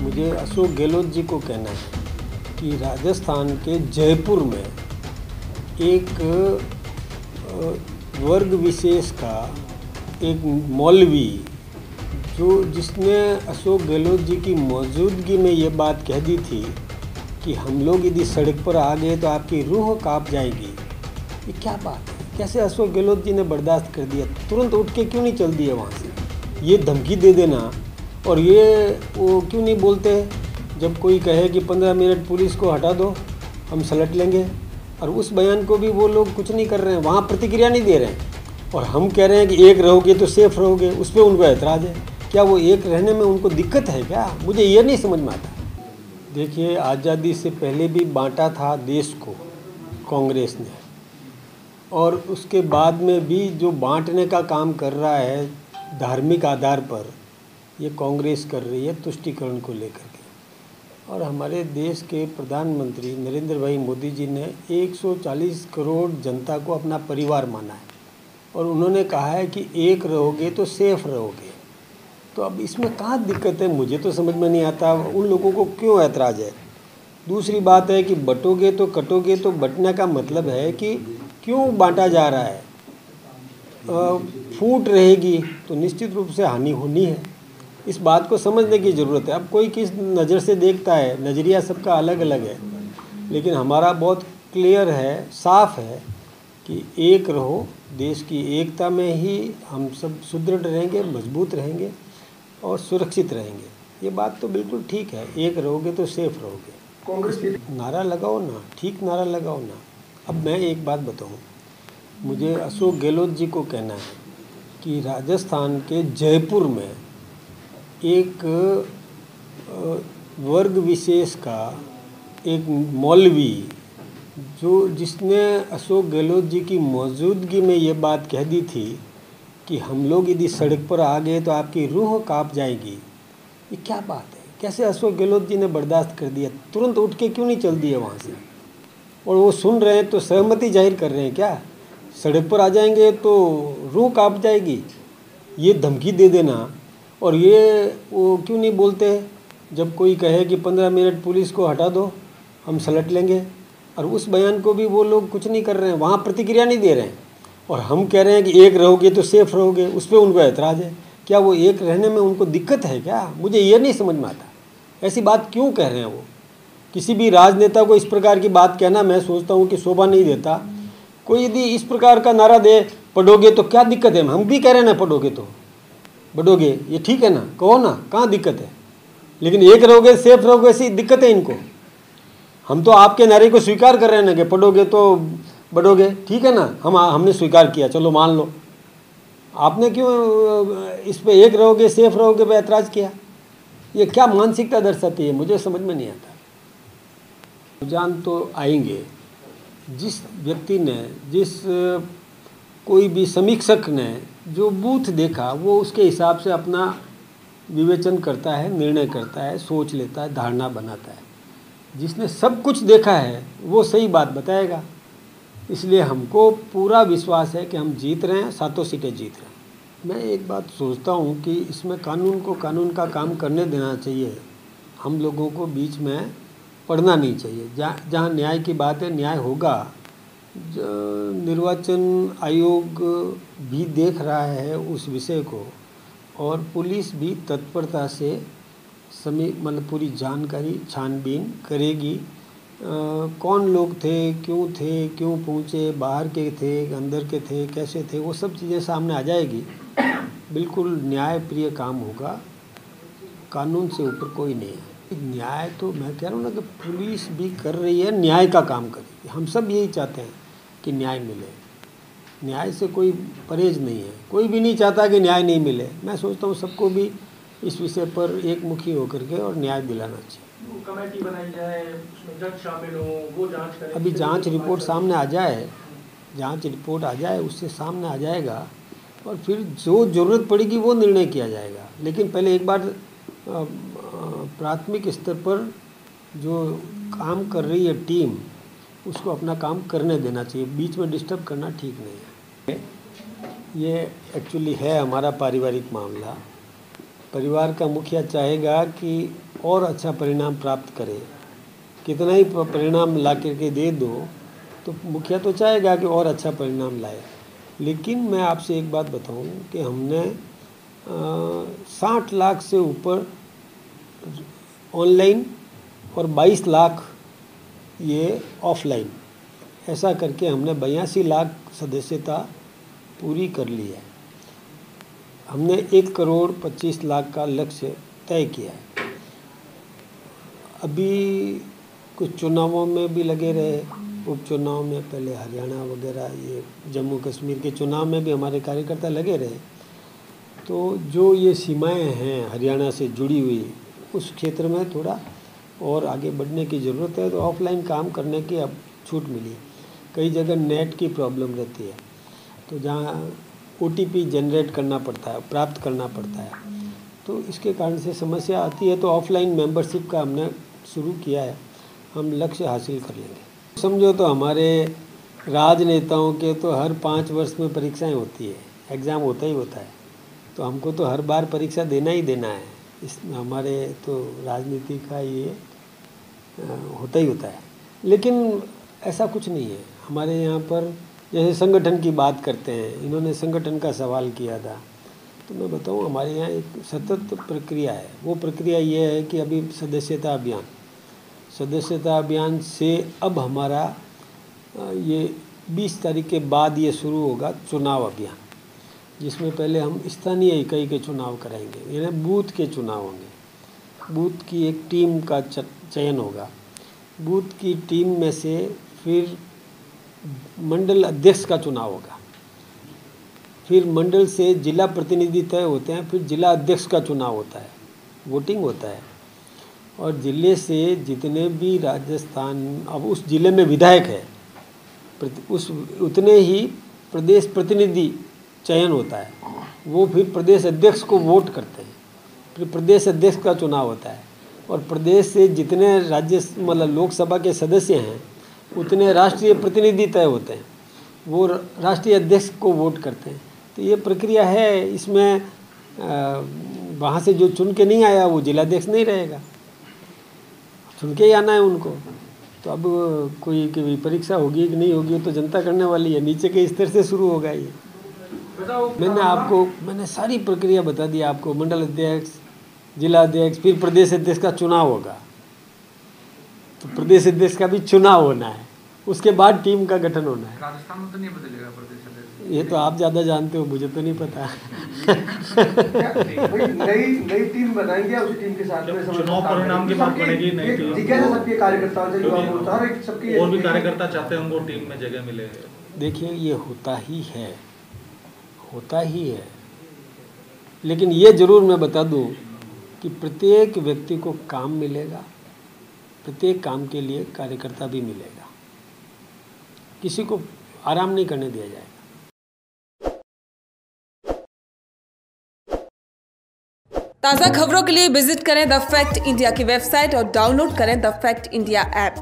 मुझे अशोक गहलोत जी को कहना है कि राजस्थान के जयपुर में एक वर्ग विशेष का एक मौलवी जिसने अशोक गहलोत जी की मौजूदगी में ये बात कह दी थी कि हम लोग यदि सड़क पर आ गए तो आपकी रूह कांप जाएगी। ये क्या बात है? कैसे अशोक गहलोत जी ने बर्दाश्त कर दिया? तुरंत उठ के क्यों नहीं चल दिए वहाँ से? ये धमकी दे देना और ये वो क्यों नहीं बोलते जब कोई कहे कि 15 मिनट पुलिस को हटा दो, हम सलट लेंगे, और उस बयान को भी वो लोग कुछ नहीं कर रहे हैं, वहाँ प्रतिक्रिया नहीं दे रहे हैं। और हम कह रहे हैं कि एक रहोगे तो सेफ रहोगे, उस पर उनको ऐतराज़ है। क्या वो एक रहने में उनको दिक्कत है क्या? मुझे ये नहीं समझ में आता। देखिए, आज़ादी से पहले भी बांटा था देश को कांग्रेस ने, और उसके बाद में भी जो बांटने का काम कर रहा है धार्मिक आधार पर, ये कांग्रेस कर रही है तुष्टीकरण को लेकर के। और हमारे देश के प्रधानमंत्री नरेंद्र भाई मोदी जी ने 140 करोड़ जनता को अपना परिवार माना है, और उन्होंने कहा है कि एक रहोगे तो सेफ रहोगे। तो अब इसमें कहाँ दिक्कत है? मुझे तो समझ में नहीं आता उन लोगों को क्यों ऐतराज़ है। दूसरी बात है कि बटोगे तो कटोगे, तो बटने का मतलब है कि क्यों बांटा जा रहा है। फूट रहेगी तो निश्चित रूप से हानि होनी है। इस बात को समझने की ज़रूरत है। अब कोई किस नज़र से देखता है, नज़रिया सबका अलग अलग है, लेकिन हमारा बहुत क्लियर है, साफ है कि एक रहो, देश की एकता में ही हम सब सुदृढ़ रहेंगे, मजबूत रहेंगे और सुरक्षित रहेंगे। ये बात तो बिल्कुल ठीक है, एक रहोगे तो सेफ रहोगे। कांग्रेस नारा लगाओ ना, ठीक नारा लगाओ ना। अब मैं एक बात बताऊं, मुझे अशोक गहलोत जी को कहना है कि राजस्थान के जयपुर में एक वर्ग विशेष का एक मौलवी जिसने अशोक गहलोत जी की मौजूदगी में ये बात कह दी थी कि हम लोग यदि सड़क पर आ गए तो आपकी रूह कांप जाएगी। ये क्या बात है? कैसे अशोक गहलोत जी ने बर्दाश्त कर दिया? तुरंत उठ के क्यों नहीं चल दिए वहाँ से? और वो सुन रहे हैं तो सहमति जाहिर कर रहे हैं क्या? सड़क पर आ जाएंगे तो रूह कांप जाएगी, ये धमकी दे देना। और ये वो क्यों नहीं बोलते जब कोई कहे कि 15 मिनट पुलिस को हटा दो, हम सलट लेंगे, और उस बयान को भी वो लोग कुछ नहीं कर रहे हैं, वहाँ प्रतिक्रिया नहीं दे रहे हैं। और हम कह रहे हैं कि एक रहोगे तो सेफ रहोगे, उस पर उनको ऐतराज़ है। क्या वो एक रहने में उनको दिक्कत है क्या? मुझे ये नहीं समझ में आता। ऐसी बात क्यों कह रहे हैं वो? किसी भी राजनेता को इस प्रकार की बात कहना, मैं सोचता हूँ कि शोभा नहीं देता। कोई यदि इस प्रकार का नारा दे, पढ़ोगे तो क्या दिक्कत है? हम भी कह रहे हैं ना, पढ़ोगे तो बढ़ोगे, ये ठीक है ना, कहो ना, कहाँ दिक्कत है? लेकिन एक रहोगे सेफ रहोगे, ऐसी दिक्कत है इनको। हम तो आपके नारे को स्वीकार कर रहे हैं ना कि पढ़ोगे तो बढ़ोगे, ठीक है ना, हमने स्वीकार किया, चलो मान लो। आपने क्यों इस पे एक रहोगे सेफ रहोगे पे ऐतराज़ किया? ये क्या मानसिकता दर्शाती है? मुझे समझ में नहीं आता। रुझान तो आएंगे। जिस व्यक्ति ने, जिस कोई भी समीक्षक ने जो बूथ देखा, वो उसके हिसाब से अपना विवेचन करता है, निर्णय करता है, सोच लेता है, धारणा बनाता है। जिसने सब कुछ देखा है वो सही बात बताएगा। इसलिए हमको पूरा विश्वास है कि हम जीत रहे हैं, 7 सीटें जीत रहे हैं। मैं एक बात सोचता हूँ कि इसमें कानून को कानून का काम करने देना चाहिए। हम लोगों को बीच में पढ़ना नहीं चाहिए। जहाँ न्याय की बात है, न्याय होगा। निर्वाचन आयोग भी देख रहा है उस विषय को, और पुलिस भी तत्परता से मतलब पूरी जानकारी छानबीन करेगी। कौन लोग थे, क्यों पहुँचे, बाहर के थे, अंदर के थे, कैसे थे, वो सब चीज़ें सामने आ जाएगी। बिल्कुल न्यायप्रिय काम होगा। कानून से ऊपर कोई नहीं है। न्याय तो मैं कह रहा हूँ ना कि पुलिस भी कर रही है, न्याय का काम कर रही है। हम सब यही चाहते हैं कि न्याय मिले। न्याय से कोई परहेज नहीं है, कोई भी नहीं चाहता कि न्याय नहीं मिले। मैं सोचता हूँ सबको भी इस विषय पर एकमुखी होकर के और न्याय दिलाना चाहिए। कमेटी बनाई जाए, उसमें जज शामिल हो, वो जांच करें। अभी जांच रिपोर्ट सामने आ जाए, उससे सामने आ जाएगा, और फिर जो ज़रूरत पड़ेगी वो निर्णय किया जाएगा। लेकिन पहले एक बार प्राथमिक स्तर पर जो काम कर रही है टीम, उसको अपना काम करने देना चाहिए। बीच में डिस्टर्ब करना ठीक नहीं है। ये एक्चुअली है हमारा पारिवारिक मामला। परिवार का मुखिया चाहेगा कि और अच्छा परिणाम प्राप्त करे, कितना ही परिणाम ला करके दे दो तो मुखिया तो चाहेगा कि और अच्छा परिणाम लाए। लेकिन मैं आपसे एक बात बताऊं कि हमने 60 लाख से ऊपर ऑनलाइन और 22 लाख ये ऑफलाइन, ऐसा करके हमने 82 लाख सदस्यता पूरी कर ली है। हमने 1 करोड़ 25 लाख का लक्ष्य तय किया है। अभी कुछ चुनावों में भी लगे रहे, उपचुनाव में, पहले हरियाणा वगैरह, ये जम्मू कश्मीर के चुनाव में भी हमारे कार्यकर्ता लगे रहे। तो जो ये सीमाएं हैं हरियाणा से जुड़ी हुई, उस क्षेत्र में थोड़ा और आगे बढ़ने की ज़रूरत है। तो ऑफलाइन काम करने की अब छूट मिली। कई जगह नेट की प्रॉब्लम रहती है, तो जहाँ OTP जनरेट करना पड़ता है, प्राप्त करना पड़ता है, तो इसके कारण से समस्या आती है। तो ऑफलाइन मेंबरशिप का हमने शुरू किया है, हम लक्ष्य हासिल कर लेंगे। समझो तो हमारे राजनेताओं के तो हर 5 वर्ष में परीक्षाएं होती है, एग्ज़ाम होता ही होता है, तो हमको तो हर बार परीक्षा देना ही देना है। इस हमारे तो राजनीति का ये होता ही होता है। लेकिन ऐसा कुछ नहीं है हमारे यहाँ पर। जैसे संगठन की बात करते हैं, इन्होंने संगठन का सवाल किया था, तो मैं बताऊँ हमारे यहाँ एक सतत प्रक्रिया है। वो प्रक्रिया ये है कि अभी सदस्यता अभियान से अब हमारा ये 20 तारीख के बाद ये शुरू होगा चुनाव अभियान, जिसमें पहले हम स्थानीय इकाई के चुनाव कराएंगे, यानी बूथ के चुनाव होंगे। बूथ की एक टीम का चयन होगा। बूथ की टीम में से फिर मंडल अध्यक्ष का चुनाव होगा, फिर मंडल से जिला प्रतिनिधि तय होते हैं, फिर जिला अध्यक्ष का चुनाव होता है, वोटिंग होता है। और जिले से जितने भी राजस्थान, अब उस जिले में विधायक है, उतने ही प्रदेश प्रतिनिधि चयन होता है। वो फिर प्रदेश अध्यक्ष को वोट करते हैं, फिर प्रदेश अध्यक्ष का चुनाव होता है। और प्रदेश से जितने मतलब लोकसभा के सदस्य हैं, उतने राष्ट्रीय प्रतिनिधि तय होते हैं, वो राष्ट्रीय अध्यक्ष को वोट करते हैं। तो ये प्रक्रिया है। इसमें वहाँ से जो चुन के नहीं आया वो जिलाध्यक्ष नहीं रहेगा, चुन के ही आना है उनको। तो अब कोई परीक्षा होगी कि नहीं होगी तो जनता करने वाली है, नीचे के स्तर से शुरू होगा ये। मैंने सारी प्रक्रिया बता दी आपको। मंडल अध्यक्ष, जिला अध्यक्ष, फिर प्रदेश अध्यक्ष का चुनाव होगा, तो प्रदेश अध्यक्ष का भी चुनाव होना है, उसके बाद टीम का गठन होना है। राजस्थान में तो नहीं बदलेगा प्रदेश अध्यक्ष? ये तो आप ज़्यादा जानते हो, मुझे तो नहीं पता। नई टीम बनाएंगे उसी टीम के साथ में चुनाव परिणाम की बात पड़ेगी, नई टीम। जिज्ञासा सबके कार्यकर्ताओं से सबकी और भी कार्यकर्ता चाहते हैं उनको टीम में जगह मिले। देखिए ये होता ही है, लेकिन ये ज़रूर मैं बता दूं कि प्रत्येक व्यक्ति को काम मिलेगा, प्रत्येक काम के लिए कार्यकर्ता भी मिलेगा, किसी को आराम नहीं करने दिया जाएगा। ताज़ा खबरों के लिए विजिट करें द फैक्ट इंडिया की वेबसाइट और डाउनलोड करें द फैक्ट इंडिया ऐप।